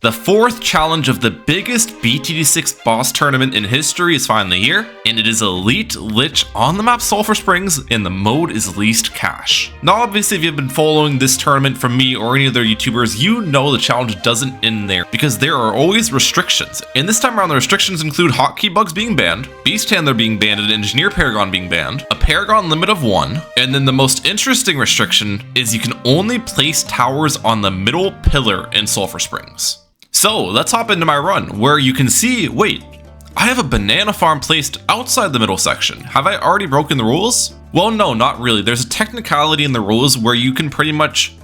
The fourth challenge of the biggest BTD6 boss tournament in history is finally here, and it is Elite Lych on the map Sulphur Springs, and the mode is least cash. Now obviously if you've been following this tournament from me or any other YouTubers, you know the challenge doesn't end there, because there are always restrictions. And this time around the restrictions include hotkey bugs being banned, Beast Handler being banned, and Engineer Paragon being banned, a Paragon limit of 1, and then the most interesting restriction is you can only place towers on the middle pillar in Sulphur Springs. So let's hop into my run, where you can see, wait, I have a banana farm placed outside the middle section. Have I already broken the rules? Well, no, not really. There's a technicality in the rules where you can pretty much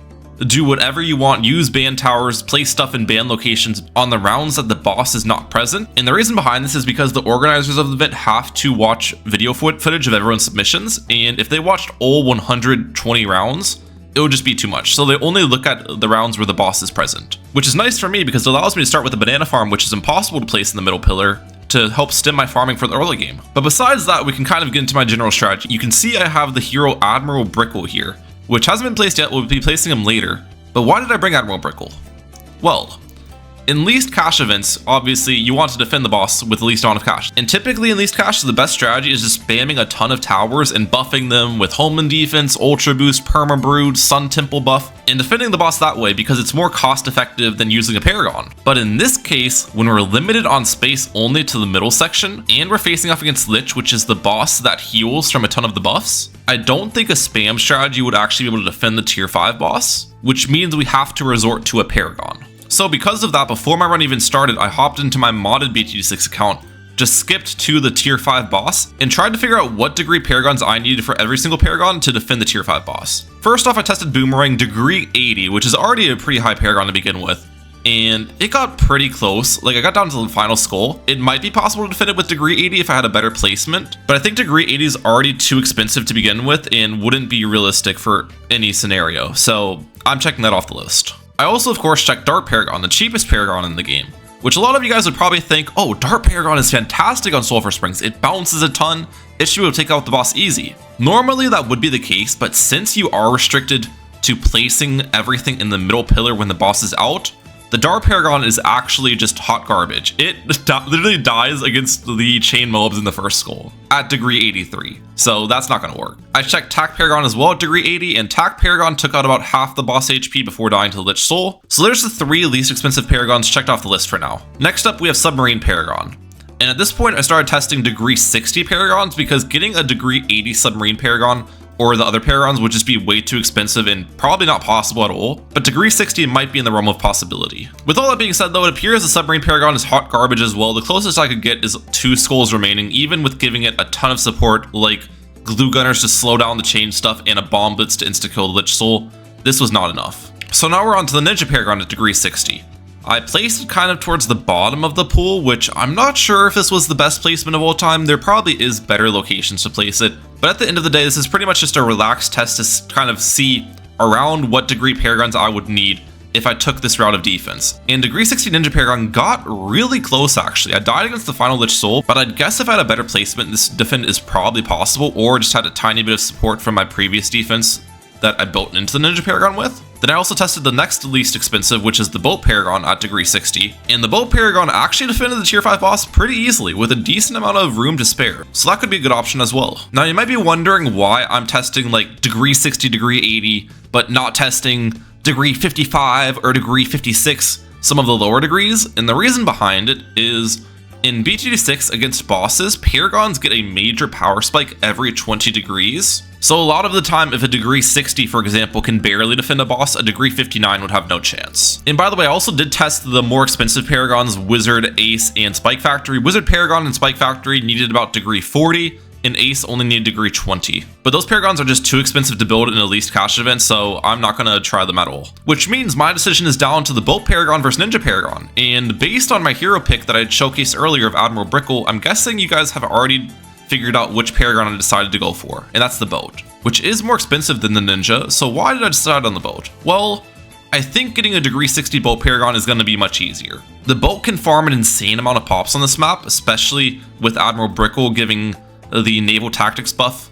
do whatever you want, use band towers, place stuff in band locations on the rounds that the boss is not present. And the reason behind this is because the organizers of the event have to watch video footage of everyone's submissions, and if they watched all 120 rounds, it would just be too much. So they only look at the rounds where the boss is present, which is nice for me because it allows me to start with a banana farm, which is impossible to place in the middle pillar, to help stem my farming for the early game. But besides that, we can kind of get into my general strategy. You can see I have the hero Admiral Brickell here, which hasn't been placed yet. We'll be placing him later. But why did I bring Admiral Brickell? Well, in least cash events, obviously you want to defend the boss with the least amount of cash. And typically in least cash, the best strategy is just spamming a ton of towers and buffing them with Homeland Defense, Ultra Boost, Perma Brood, Sun Temple buff, and defending the boss that way because it's more cost effective than using a Paragon. But in this case, when we're limited on space only to the middle section, and we're facing off against Lich, which is the boss that heals from a ton of the buffs, I don't think a spam strategy would actually be able to defend the tier 5 boss, which means we have to resort to a Paragon. So because of that, before my run even started, I hopped into my modded BTD6 account, just skipped to the tier 5 boss, and tried to figure out what degree Paragons I needed for every single Paragon to defend the tier 5 boss. First off, I tested Boomerang degree 80, which is already a pretty high Paragon to begin with, and it got pretty close. Like, I got down to the final skull. It might be possible to defend it with degree 80 if I had a better placement, but I think degree 80 is already too expensive to begin with and wouldn't be realistic for any scenario, so I'm checking that off the list. I also, of course, checked Dart Paragon, the cheapest Paragon in the game, which a lot of you guys would probably think, oh, Dart Paragon is fantastic on Sulphur Springs. It bounces a ton. It should be able to take out the boss easy. Normally, that would be the case, but since you are restricted to placing everything in the middle pillar when the boss is out, the Dart Paragon is actually just hot garbage. It literally dies against the chain mobs in the first skull at degree 83, so that's not going to work. I checked Tac Paragon as well at degree 80, and Tac Paragon took out about half the boss HP before dying to the Lich Soul. So there's the 3 least expensive Paragons checked off the list for now. Next up, we have Submarine Paragon. And at this point, I started testing degree 60 Paragons because getting a degree 80 Submarine Paragon or the other Paragons would just be way too expensive and probably not possible at all, but degree 60 might be in the realm of possibility. With all that being said though, it appears the Submarine Paragon is hot garbage as well. The closest I could get is 2 skulls remaining, even with giving it a ton of support like glue gunners to slow down the chain stuff and a bomb blitz to insta-kill the Lich Soul. This was not enough. So now we're on to the Ninja Paragon at degree 60. I placed it kind of towards the bottom of the pool, which I'm not sure if this was the best placement of all time. There probably is better locations to place it, but at the end of the day, this is pretty much just a relaxed test to kind of see around what degree Paragons I would need if I took this route of defense. And degree 60 Ninja Paragon got really close actually. I died against the final Lich Soul, but I'd guess if I had a better placement, this defend is probably possible, or just had a tiny bit of support from my previous defense that I built into the Ninja Paragon with. Then I also tested the next least expensive, which is the Boat Paragon at degree 60. And the Boat Paragon actually defended the tier 5 boss pretty easily with a decent amount of room to spare. So that could be a good option as well. Now you might be wondering why I'm testing like degree 60, degree 80, but not testing degree 55 or degree 56, some of the lower degrees. And the reason behind it is in BTD6 against bosses, Paragons get a major power spike every 20 degrees. So a lot of the time, if a degree 60, for example, can barely defend a boss, a degree 59 would have no chance. And by the way, I also did test the more expensive Paragons, Wizard, Ace, and Spike Factory. Wizard, Paragon, and Spike Factory needed about degree 40, and Ace only needed degree 20. But those Paragons are just too expensive to build in a least cash event, so I'm not going to try them at all. Which means my decision is down to the Boat Paragon versus Ninja Paragon. And based on my hero pick that I showcased earlier of Admiral Brickell, I'm guessing you guys have already figured out which Paragon I decided to go for, and that's the Boat, which is more expensive than the Ninja. So why did I decide on the Boat? Well, I think getting a degree 60 Boat Paragon is going to be much easier. The Boat can farm an insane amount of pops on this map, especially with Admiral Brickell giving the naval tactics buff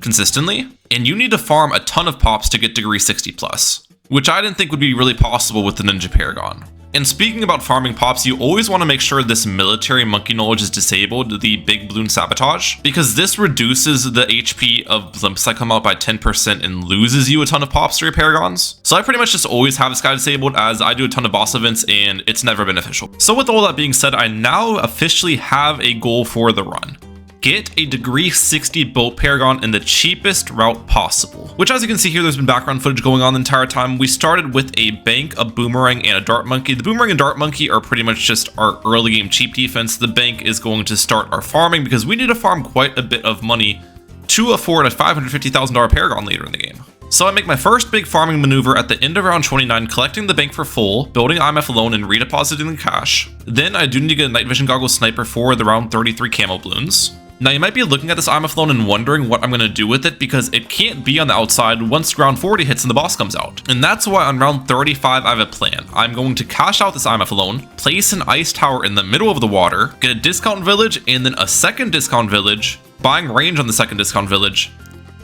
consistently, and you need to farm a ton of pops to get degree 60 plus, which I didn't think would be really possible with the Ninja Paragon. And speaking about farming pops, you always want to make sure this military monkey knowledge is disabled, the big balloon sabotage, because this reduces the HP of blimps that come out by 10% and loses you a ton of pops to your paragons. So I pretty much just always have this guy disabled, as I do a ton of boss events and it's never beneficial. So with all that being said, I now officially have a goal for the run. Get a degree 60 bolt paragon in the cheapest route possible. Which, as you can see here, there's been background footage going on the entire time. We started with a bank, a boomerang, and a dart monkey. The boomerang and dart monkey are pretty much just our early game cheap defense. The bank is going to start our farming because we need to farm quite a bit of money to afford a $550,000 paragon later in the game. So I make my first big farming maneuver at the end of round 29, collecting the bank for full, building IMF alone, and redepositing the cash. Then I do need to get a night vision goggles sniper for the round 33 camo balloons. Now you might be looking at this IMF alone and wondering what I'm going to do with it, because it can't be on the outside once round 40 hits and the boss comes out. And that's why on round 35 I have a plan. I'm going to cash out this IMF alone, place an ice tower in the middle of the water, get a discount village and then a second discount village, buying range on the second discount village.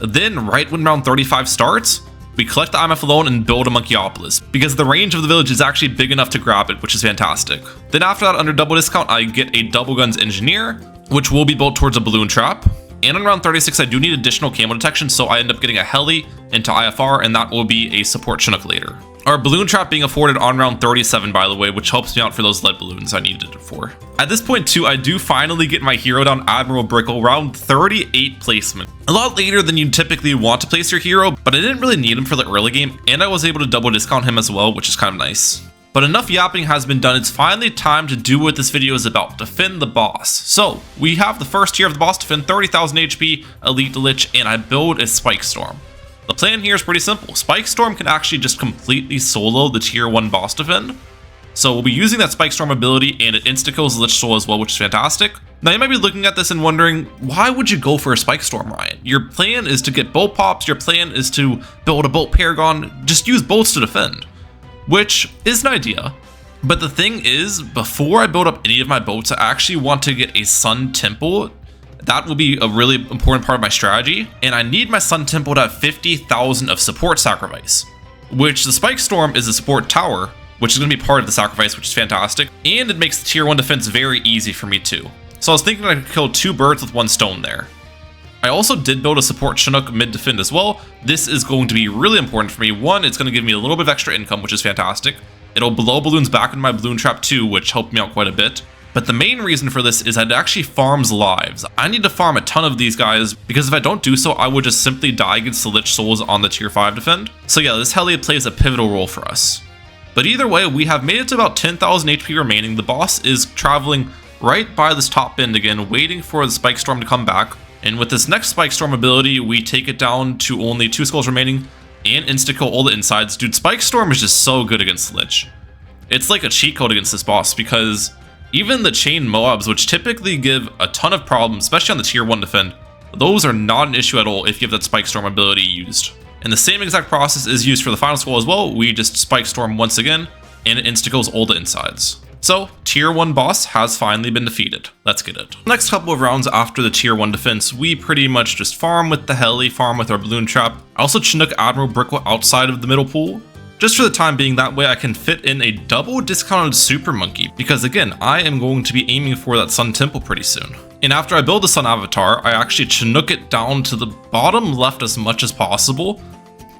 Then right when round 35 starts, we collect the IMF alone and build a Monkeyopolis, because the range of the village is actually big enough to grab it, which is fantastic. Then after that, under double discount, I get a double guns engineer, which will be built towards a balloon trap. And on round 36, I do need additional camo detection, so I end up getting a heli into IFR, and that will be a support Chinook later. Our balloon trap being afforded on round 37, by the way, which helps me out for those lead balloons I needed it for. At this point too, I do finally get my hero down, Admiral Brickell, round 38 placement. A lot later than you typically want to place your hero, but I didn't really need him for the early game, and I was able to double discount him as well, which is kind of nice. But enough yapping has been done. It's finally time to do what this video is about, defend the boss. So we have the first tier of the boss, defend 30,000 HP, Elite Lych, and I build a Spike Storm. The plan here is pretty simple. Spike Storm can actually just completely solo the tier 1 boss defend. So we'll be using that Spike Storm ability, and it insta-kills Lich Soul as well, which is fantastic. Now you might be looking at this and wondering, why would you go for a Spike Storm, Ryan? Your plan is to get bolt pops, your plan is to build a bolt paragon, just use bolts to defend. Which is an idea, but the thing is, before I build up any of my boats, I actually want to get a Sun Temple. That will be a really important part of my strategy, and I need my Sun Temple to have 50,000 of support sacrifice, which the Spike Storm is a support tower, which is going to be part of the sacrifice, which is fantastic, and it makes the tier 1 defense very easy for me too. So I was thinking I could kill 2 birds with 1 stone there. I also did build a support Chinook mid defend as well. This is going to be really important for me. One, it's going to give me a little bit of extra income, which is fantastic. It'll blow balloons back in my balloon trap too, which helped me out quite a bit. But the main reason for this is that it actually farms lives. I need to farm a ton of these guys, because if I don't do so, I would just simply die against the Lich Souls on the tier 5 defend. So yeah, this heli plays a pivotal role for us. But either way, we have made it to about 10,000 HP remaining. The boss is traveling right by this top bend again, waiting for the Spike Storm to come back. And with this next Spike Storm ability, we take it down to only 2 skulls remaining and insta-kill all the insides. Dude, Spike Storm is just so good against Lich. It's like a cheat code against this boss, because even the chain Moabs, which typically give a ton of problems, especially on the tier 1 defend, those are not an issue at all if you have that Spike Storm ability used. And the same exact process is used for the final skull as well. We just Spike Storm once again, and it insta-kills all the insides. So, tier 1 boss has finally been defeated. Let's get it. Next couple of rounds after the tier 1 defense, we pretty much just farm with the heli, farm with our balloon trap. I also Chinook Admiral Brickell outside of the middle pool, just for the time being. That way I can fit in a double discounted super monkey, because again, I am going to be aiming for that Sun Temple pretty soon. And after I build the Sun Avatar, I actually Chinook it down to the bottom left as much as possible.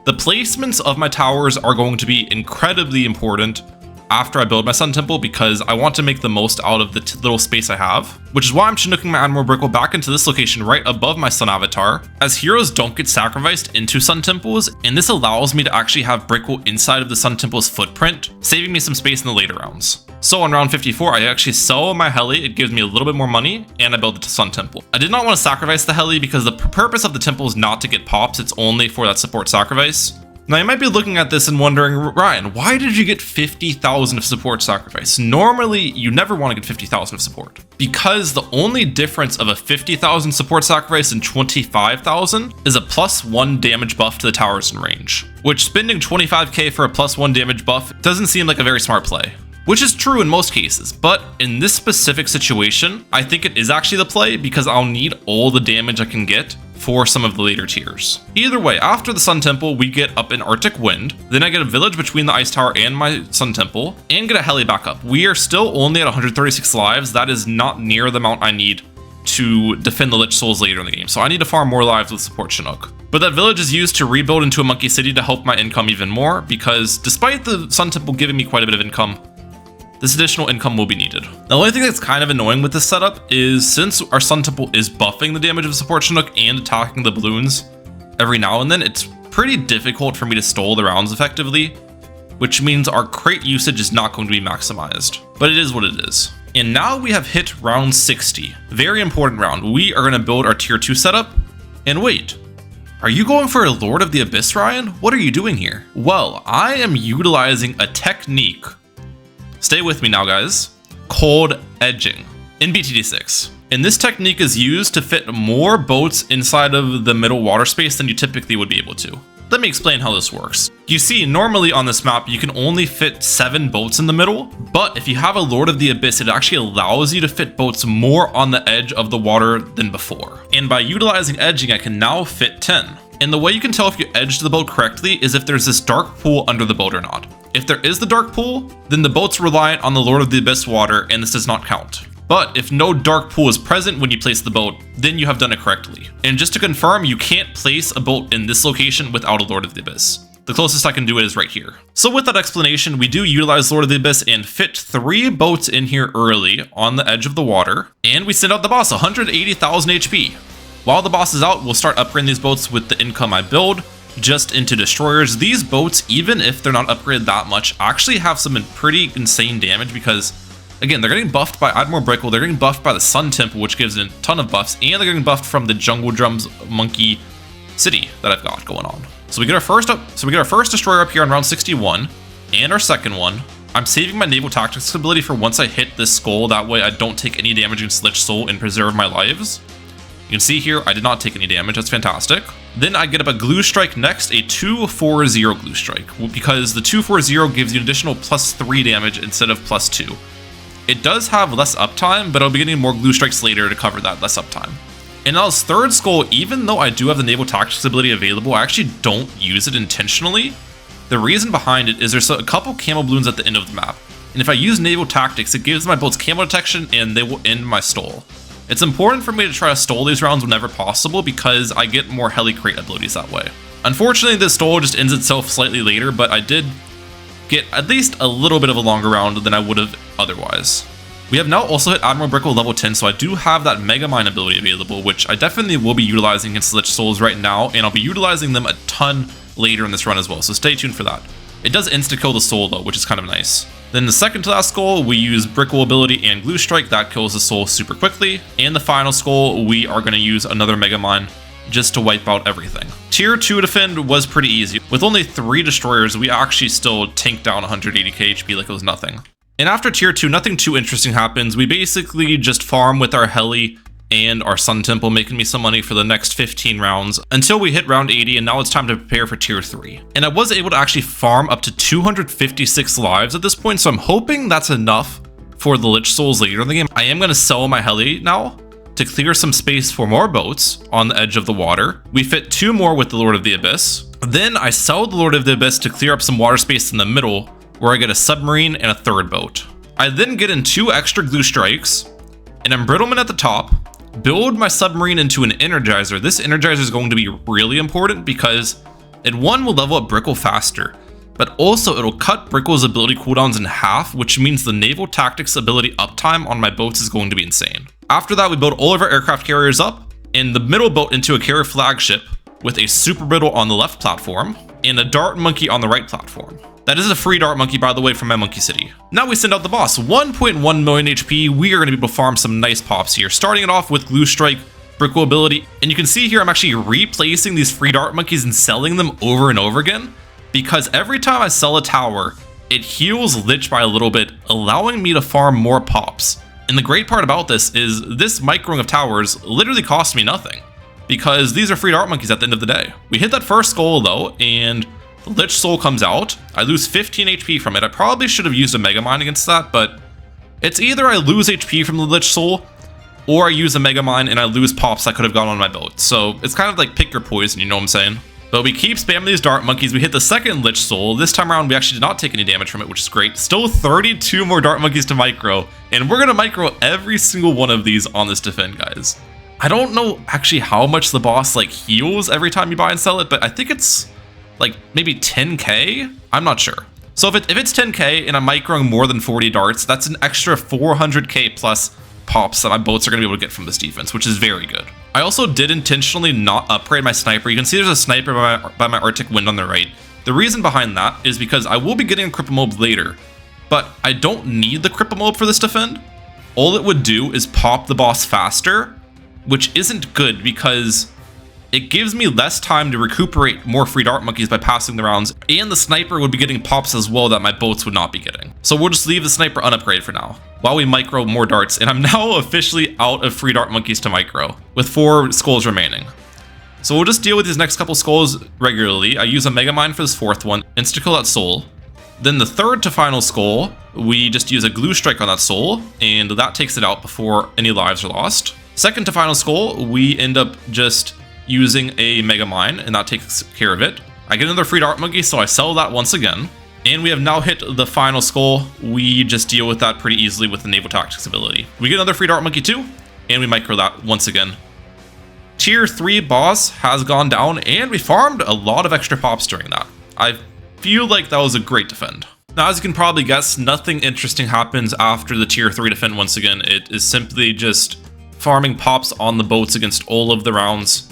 The placements of my towers are going to be incredibly important after I build my Sun Temple, because I want to make the most out of the little space I have, which is why I'm Chinooking my Admiral Brickell back into this location right above my Sun Avatar, as heroes don't get sacrificed into Sun Temples, and this allows me to actually have Brickell inside of the Sun Temple's footprint, saving me some space in the later rounds. So on round 54, I actually sell my heli, it gives me a little bit more money, and I build the Sun Temple. I did not want to sacrifice the heli because the purpose of the temple is not to get pops, it's only for that support sacrifice. Now you might be looking at this and wondering, Ryan, why did you get 50,000 of support sacrifice? Normally, you never want to get 50,000 of support, because the only difference of a 50,000 support sacrifice and 25,000 is a +1 damage buff to the towers in range, which spending 25k for a +1 damage buff doesn't seem like a very smart play. Which is true in most cases, but in this specific situation, I think it is actually the play, because I'll need all the damage I can get for some of the later tiers. Either way, after the Sun Temple, we get up an Arctic Wind, then I get a village between the Ice Tower and my Sun Temple, and get a heli backup. We are still only at 136 lives. That is not near the amount I need to defend the Lich Souls later in the game, so I need to farm more lives with support Chinook. But that village is used to rebuild into a monkey city to help my income even more, because despite the Sun Temple giving me quite a bit of income, this additional income will be needed. The only thing that's kind of annoying with this setup is since our Sun Temple is buffing the damage of support Chinook and attacking the balloons every now and then, it's pretty difficult for me to stall the rounds effectively, which means our crate usage is not going to be maximized. But it is what it is. And now we have hit round 60. Very important round. We are going to build our tier 2 setup. And wait, are you going for a Lord of the Abyss, Ryan? What are you doing here? Well, I am utilizing a technique. Stay with me now, guys. Cold edging in BTD6. And this technique is used to fit more boats inside of the middle water space than you typically would be able to. Let me explain how this works. You see, normally on this map, you can only fit 7 boats in the middle, but if you have a Lord of the Abyss, it actually allows you to fit boats more on the edge of the water than before. And by utilizing edging, I can now fit 10. And the way you can tell if you edged the boat correctly is if there's this dark pool under the boat or not. If there is the dark pool, then the boat's reliant on the Lord of the Abyss water, and this does not count. But if no dark pool is present when you place the boat, then you have done it correctly. And just to confirm, you can't place a boat in this location without a Lord of the Abyss. The closest I can do it is right here. So with that explanation, we do utilize Lord of the Abyss and fit 3 boats in here early on the edge of the water. And we send out the boss, 180,000 HP. While the boss is out, we'll start upgrading these boats with the income I build just into destroyers. These boats, even if they're not upgraded that much, actually have some pretty insane damage because, again, they're getting buffed by Admiral Brickell, they're getting buffed by the Sun Temple, which gives a ton of buffs, and they're getting buffed from the Jungle Drums monkey city that I've got going on. So we get our first destroyer up here on round 61, and our second one. I'm saving my naval tactics ability for once I hit this skull, that way I don't take any damage against Lich Soul and preserve my lives. You can see here, I did not take any damage, that's fantastic. Then I get up a Glue Strike next, a 2-4-0 Glue Strike, because the 2-4-0 gives you an additional +3 damage instead of +2. It does have less uptime, but I'll be getting more Glue Strikes later to cover that less uptime. And now this third skull, even though I do have the naval tactics ability available, I actually don't use it intentionally. The reason behind it is there's a couple camo balloons at the end of the map, and if I use naval tactics, it gives my boats camo detection and they will end my stall. It's important for me to try to stall these rounds whenever possible because I get more heli crate abilities that way. Unfortunately, this stall just ends itself slightly later, but I did get at least a little bit of a longer round than I would have otherwise. We have now also hit Admiral Brickell level 10, so I do have that Mega Mine ability available, which I definitely will be utilizing against Lich Souls right now, and I'll be utilizing them a ton later in this run as well, so stay tuned for that. It does insta-kill the soul though, which is kind of nice. Then the second to last skull, we use Brickell ability and Glue Strike, that kills the soul super quickly. And the final skull, we are going to use another Mega Mine just to wipe out everything. Tier 2 defend was pretty easy. With only 3 destroyers, we actually still tanked down 180k HP like it was nothing. And after tier 2, nothing too interesting happens. We basically just farm with our heli and our Sun Temple, making me some money for the next 15 rounds until we hit round 80, and now it's time to prepare for tier 3. And I was able to actually farm up to 256 lives at this point, so I'm hoping that's enough for the Lich Souls later in the game. I am going to sell my heli now to clear some space for more boats on the edge of the water. We fit 2 more with the Lord of the Abyss. Then I sell the Lord of the Abyss to clear up some water space in the middle, where I get a submarine and a 3rd boat. I then get in 2 extra Glue Strikes, an Embrittlement at the top, build my submarine into an Energizer. This Energizer is going to be really important because it, 1, will level up Brickell faster, but also it'll cut Brickell's ability cooldowns in half, which means the naval tactics ability uptime on my boats is going to be insane. After that, we build all of our aircraft carriers up, and the middle boat into a carrier flagship with a Super Brittle on the left platform and a Dart Monkey on the right platform. That is a free Dart Monkey, by the way, from my Monkey City. Now we send out the boss, 1.1 million HP. We are going to be able to farm some nice pops here, starting it off with Glue Strike, Brickell ability. And you can see here I'm actually replacing these free Dart Monkeys and selling them over and over again, because every time I sell a tower, it heals Lich by a little bit, allowing me to farm more pops. And the great part about this is this microing of towers literally costs me nothing, because these are free Dart Monkeys at the end of the day. We hit that first skull though, and the Lich Soul comes out. I lose 15 HP from it. I probably should have used a Mega Mine against that, but it's either I lose HP from the Lich Soul, or I use a Mega Mine and I lose pops I could have gotten on my boat. So it's kind of like pick your poison, you know what I'm saying? But we keep spamming these Dart Monkeys. We hit the second Lich Soul. This time around, we actually did not take any damage from it, which is great. Still 32 more Dart Monkeys to micro. And we're going to micro every single one of these on this defend, guys. I don't know actually how much the boss like heals every time you buy and sell it, but I think it's like maybe 10k? I'm not sure. So if it's 10k and I'm microing more than 40 darts, that's an extra 400k plus pops that my boats are going to be able to get from this defense, which is very good. I also did intentionally not upgrade my sniper. You can see there's a sniper by my Arctic Wind on the right. The reason behind that is because I will be getting a cripple mob later, but I don't need the cripple mob for this defend. All it would do is pop the boss faster, which isn't good because it gives me less time to recuperate more free Dart Monkeys by passing the rounds, and the sniper would be getting pops as well that my boats would not be getting. So we'll just leave the sniper unupgraded for now, while we micro more darts, and I'm now officially out of free Dart Monkeys to micro, with 4 skulls remaining. So we'll just deal with these next couple skulls regularly. I use a Mega Mine for this 4th one, insta-kill that soul. Then the 3rd to final skull, we just use a glue strike on that soul, and that takes it out before any lives are lost. 2nd to final skull, we end up just using a Mega Mine, and that takes care of it. I get another free Dart Monkey, so I sell that once again. And we have now hit the final skull. We just deal with that pretty easily with the Naval Tactics ability. We get another free Dart Monkey too, and we micro that once again. Tier 3 boss has gone down, and we farmed a lot of extra pops during that. I feel like that was a great defend. Now, as you can probably guess, nothing interesting happens after the Tier 3 defend once again. It is simply just farming pops on the boats against all of the rounds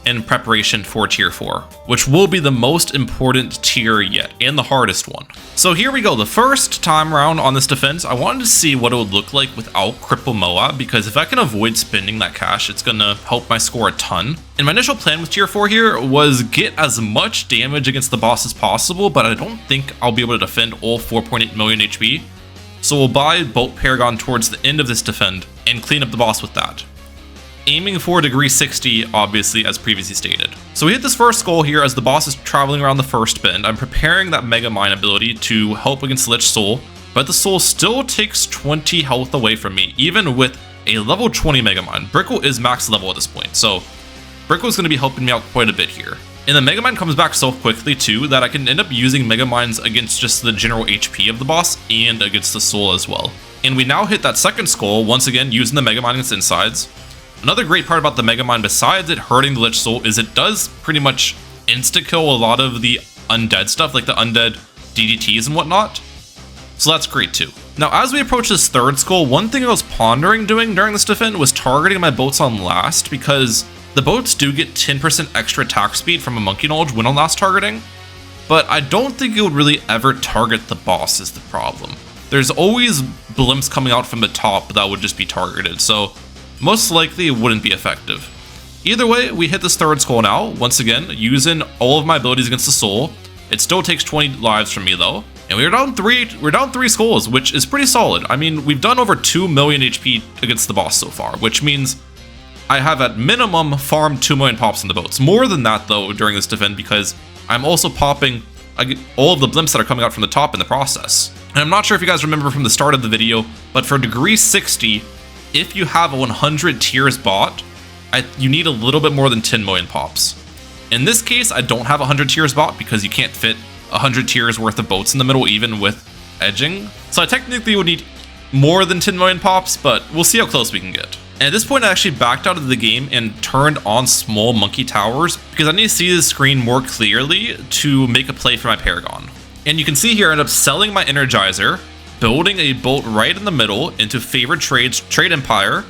in preparation for Tier 4, which will be the most important tier yet, and the hardest one. So here we go, the first time around on this defense, I wanted to see what it would look like without Cripple Moab, because if I can avoid spending that cash, it's gonna help my score a ton. And my initial plan with Tier 4 here was get as much damage against the boss as possible, but I don't think I'll be able to defend all 4.8 million HP. So we'll buy Bolt Paragon towards the end of this defend and clean up the boss with that, aiming for degree 60, obviously, as previously stated. So we hit this first skull here as the boss is traveling around the first bend. I'm preparing that Mega Mine ability to help against Lich Soul, but the Soul still takes 20 health away from me, even with a level 20 Mega Mine. Brickell is max level at this point, so Brickell is going to be helping me out quite a bit here. And the Mega Mine comes back so quickly too that I can end up using Mega Mines against just the general HP of the boss and against the Soul as well. And we now hit that second skull, once again using the Mega Mine against insides. Another great part about the Mega Mine, besides it hurting the Lich Soul, is it does pretty much insta-kill a lot of the undead stuff, like the undead DDTs and whatnot. So that's great too. Now, as we approach this third skull, one thing I was pondering doing during this defend was targeting my boats on last, because the boats do get 10% extra attack speed from a Monkey Knowledge when on last targeting, but I don't think it would really ever target the boss is the problem. There's always blimps coming out from the top that would just be targeted, so most likely it wouldn't be effective. Either way, we hit this third skull now, once again, using all of my abilities against the Soul. It still takes 20 lives from me though, and we're down three skulls, which is pretty solid. I mean, we've done over 2 million HP against the boss so far, which means I have at minimum farmed 2 million pops in the boats. More than that though during this defend, because I'm also popping all of the blimps that are coming out from the top in the process. And I'm not sure if you guys remember from the start of the video, but for degree 60, if you have a 100 tiers bot, you need a little bit more than 10 million pops. In this case, I don't have a 100 tiers bot because you can't fit 100 tiers worth of boats in the middle, even with edging. So I technically would need more than 10 million pops, but we'll see how close we can get. And at this point, I actually backed out of the game and turned on small monkey towers because I need to see the screen more clearly to make a play for my Paragon. And you can see here, I end up selling my Energizer, building a bolt right in the middle into Favored Trades, Trade Empire,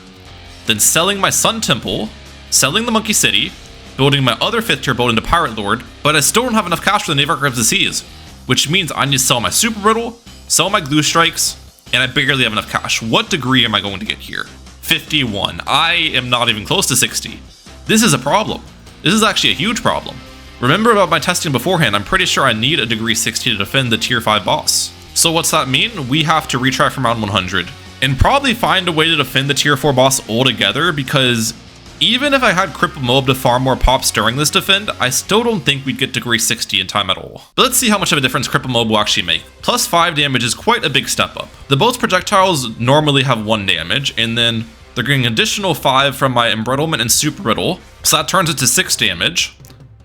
then selling my Sun Temple, selling the Monkey City, building my other 5th tier boat into Pirate Lord, but I still don't have enough cash for the Naval Archives of the Seas, which means I need to sell my Super Brittle, sell my Glue Strikes, and I barely have enough cash. What degree am I going to get here? 51. I am not even close to 60. This is a problem. This is actually a huge problem. Remember about my testing beforehand, I'm pretty sure I need a degree 60 to defend the tier 5 boss. So what's that mean? We have to retry from round 100 and probably find a way to defend the tier 4 boss altogether, because even if I had Cripple Mob to farm more pops during this defend, I still don't think we'd get degree 60 in time at all. But let's see how much of a difference Cripple Mob will actually make. Plus 5 damage is quite a big step up. The boat's projectiles normally have 1 damage, and then They're getting additional 5 from my embrittlement and super brittle, so that turns it to 6 damage.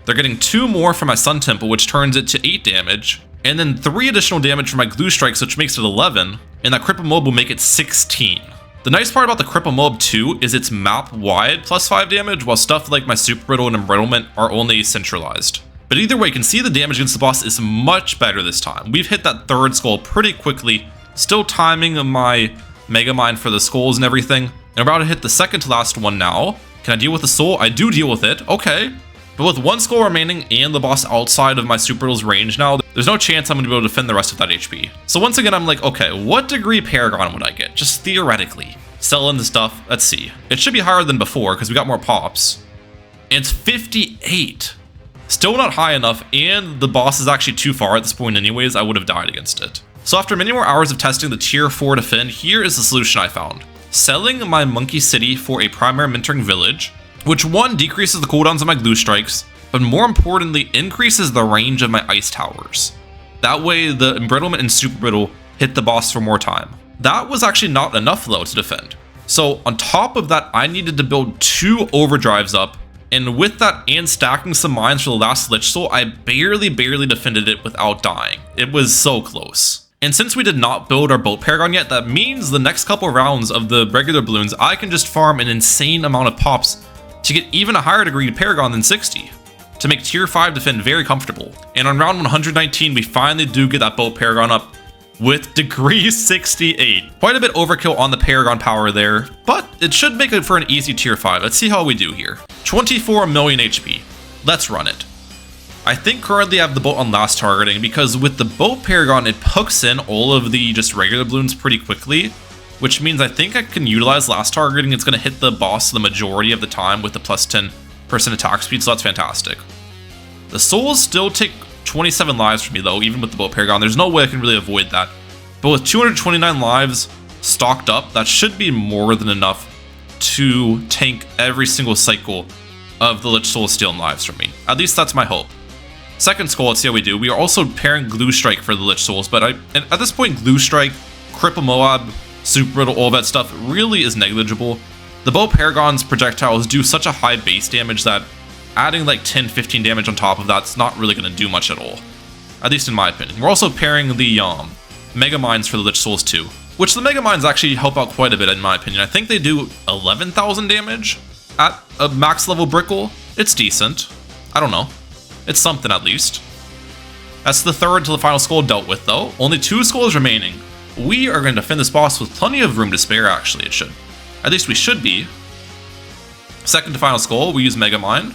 They're getting 2 more from my sun temple, which turns it to 8 damage. And then 3 additional damage from my glue strikes, which makes it 11. And that cripple mob will make it 16. The nice part about the cripple mob too is it's map wide plus 5 damage, while stuff like my super brittle and embrittlement are only centralized. But either way, you can see the damage against the boss is much better this time. We've hit that 3rd skull pretty quickly, still timing my mega mine for the skulls and everything. And I'm about to hit the 2nd to last one now. Can I deal with the soul? I do deal with it, okay. But with 1 skull remaining and the boss outside of my super brittle's range now, there's no chance I'm going to be able to defend the rest of that HP. So once again, I'm like, okay, what degree Paragon would I get? Just theoretically. Selling the stuff, let's see. It should be higher than before because we got more pops. And it's 58. Still not high enough, and the boss is actually too far at this point anyways. I would have died against it. So after many more hours of testing the tier 4 defend, here is the solution I found. Selling my monkey city for a primary mentoring village, which 1 decreases the cooldowns of my glue strikes, but more importantly increases the range of my ice towers. That way the embrittlement and super brittle hit the boss for more time. That was actually not enough though to defend. So on top of that, I needed to build 2 overdrives up, and with that and stacking some mines for the last lich soul, I barely defended it without dying. It was so close. And since we did not build our boat paragon yet, that means the next couple rounds of the regular balloons, I can just farm an insane amount of pops to get even a higher degree of paragon than 60, to make tier 5 defend very comfortable. And on round 119, we finally do get that boat paragon up with degree 68. Quite a bit overkill on the paragon power there, but it should make it for an easy tier 5. Let's see how we do here. 24 million HP. Let's run it. I think currently I have the boat on last targeting because with the boat paragon, it hooks in all of the just regular balloons pretty quickly, which means I think I can utilize last targeting. It's going to hit the boss the majority of the time with the plus 10% attack speed, so that's fantastic. The souls still take 27 lives from me though, even with the boat paragon. There's no way I can really avoid that. But with 229 lives stocked up, that should be more than enough to tank every single cycle of the Lich Soul stealing lives from me. At least that's my hope. 2nd skull, let's see how we do. We are also pairing Glue Strike for the Lich Souls, but at this point, Glue Strike, Cripple Moab, Super Brittle, all that stuff really is negligible. The Bow Paragon's projectiles do such a high base damage that adding like 10-15 damage on top of that's not really going to do much at all. At least in my opinion. We're also pairing the Mega Mines for the Lich Souls too, which the Mega Mines actually help out quite a bit in my opinion. I think they do 11,000 damage at a max level Brickell. It's decent. I don't know. It's something at least. That's the 3rd to the final skull dealt with though. Only 2 skulls remaining. We are going to defend this boss with plenty of room to spare actually, it should. At least we should be. 2nd to final skull, we use Mega Mine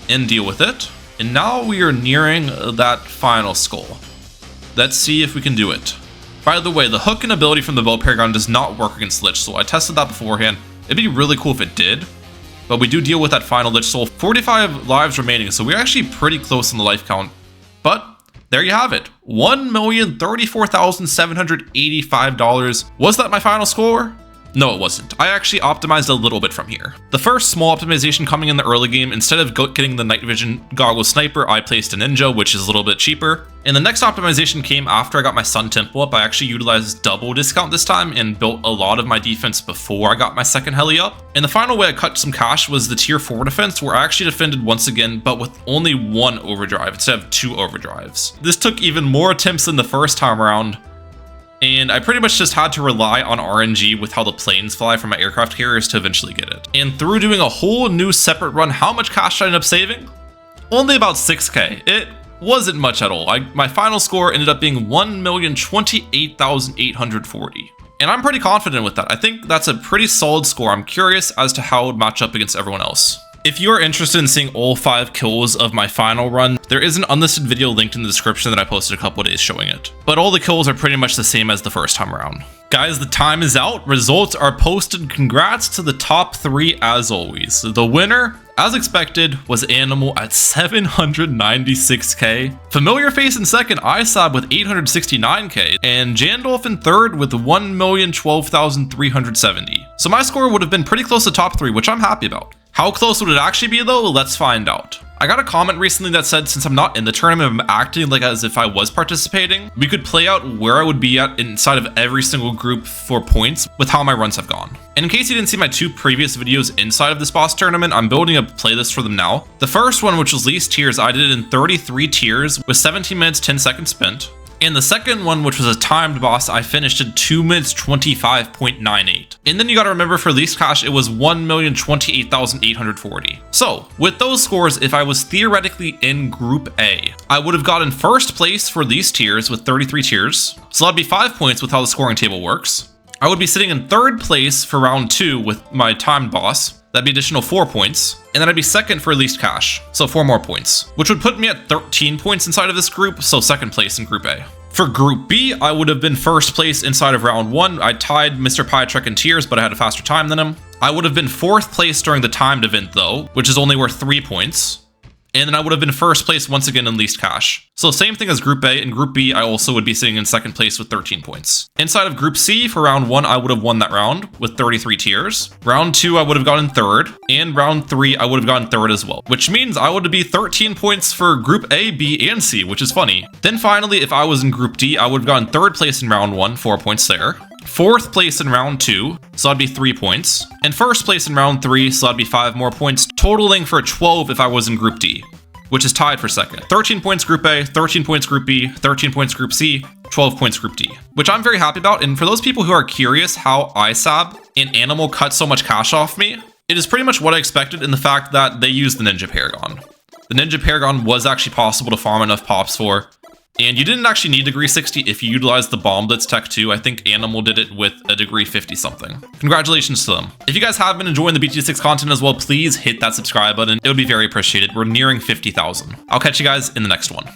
and deal with it. And now we are nearing that final skull. Let's see if we can do it. By the way, the hook and ability from the Bow Paragon does not work against Lich Soul. I tested that beforehand. It'd be really cool if it did. But we do deal with that final Lich Soul. 45 lives remaining, so we're actually pretty close on the life count. But there you have it. $1,034,785. Was that my final score? No, it wasn't. I actually optimized a little bit from here. The first small optimization coming in the early game, instead of getting the night vision goggle sniper, I placed a ninja, which is a little bit cheaper. And the next optimization came after I got my sun temple up. I actually utilized double discount this time and built a lot of my defense before I got my 2nd heli up. And the final way I cut some cash was the tier 4 defense, where I actually defended once again, but with only 1 overdrive instead of 2 overdrives. This took even more attempts than the first time around. And I pretty much just had to rely on RNG with how the planes fly from my aircraft carriers to eventually get it. And through doing a whole new separate run, how much cash did I end up saving? Only about 6K. It wasn't much at all. My final score ended up being 1,028,840. And I'm pretty confident with that. I think that's a pretty solid score. I'm curious as to how it would match up against everyone else. If you are interested in seeing all 5 kills of my final run, there is an unlisted video linked in the description that I posted a couple days showing it. But all the kills are pretty much the same as the first time around. Guys, the time is out. Results are posted. Congrats to the top 3 as always. The winner, as expected, was Animal at 796k. Familiar Face in 2nd, ISAB with 869k, and Jandolf in 3rd with 1,012,370. So my score would have been pretty close to top 3, which I'm happy about. How close would it actually be though? Let's find out. I got a comment recently that said since I'm not in the tournament, I'm acting like as if I was participating. We could play out where I would be at inside of every single group for points with how my runs have gone. And in case you didn't see my 2 previous videos inside of this boss tournament, I'm building a playlist for them now. The first one, which was least tiers, I did it in 33 tiers with 17 minutes 10 seconds spent. And the second one, which was a timed boss, I finished in 2 minutes 25.98. And then you gotta remember for least cash, it was 1,028,840. So with those scores, if I was theoretically in Group A, I would have gotten first place for least tiers with 33 tiers. So that'd be 5 points with how the scoring table works. I would be sitting in third place for round 2 with my timed boss. That'd be additional 4 points. And then I'd be second for least cash, so 4 more points, which would put me at 13 points inside of this group, so second place in Group A. For Group B, I would have been first place inside of round 1. I tied Mr. Pietrek in tiers, but I had a faster time than him. I would have been fourth place during the timed event though, which is only worth 3 points. And then I would have been first place once again in least cash. So same thing as Group A. In Group B, I also would be sitting in second place with 13 points. Inside of Group C, for round 1, I would have won that round with 33 tiers. Round 2, I would have gotten third. And round 3, I would have gotten third as well. Which means I would be 13 points for Group A, B, and C, which is funny. Then finally, if I was in Group D, I would have gotten third place in round 1, 4 points there. Fourth place in round 2, so that'd be 3 points. And first place in round 3, so that'd be 5 more points, totaling for 12 if I was in Group D, which is tied for second. 13 points Group A, 13 points Group B, 13 points Group C, 12 points Group D, which I'm very happy about. And for those people who are curious how ISAB and Animal cut so much cash off me, it is pretty much what I expected in the fact that they used the Ninja Paragon. The Ninja Paragon was actually possible to farm enough pops for, and you didn't actually need degree 60 if you utilized the Bomb Blitz tech too. I think Animal did it with a degree 50 something. Congratulations to them. If you guys have been enjoying the BT6 content as well, please hit that subscribe button. It would be very appreciated. We're nearing 50,000. I'll catch you guys in the next one.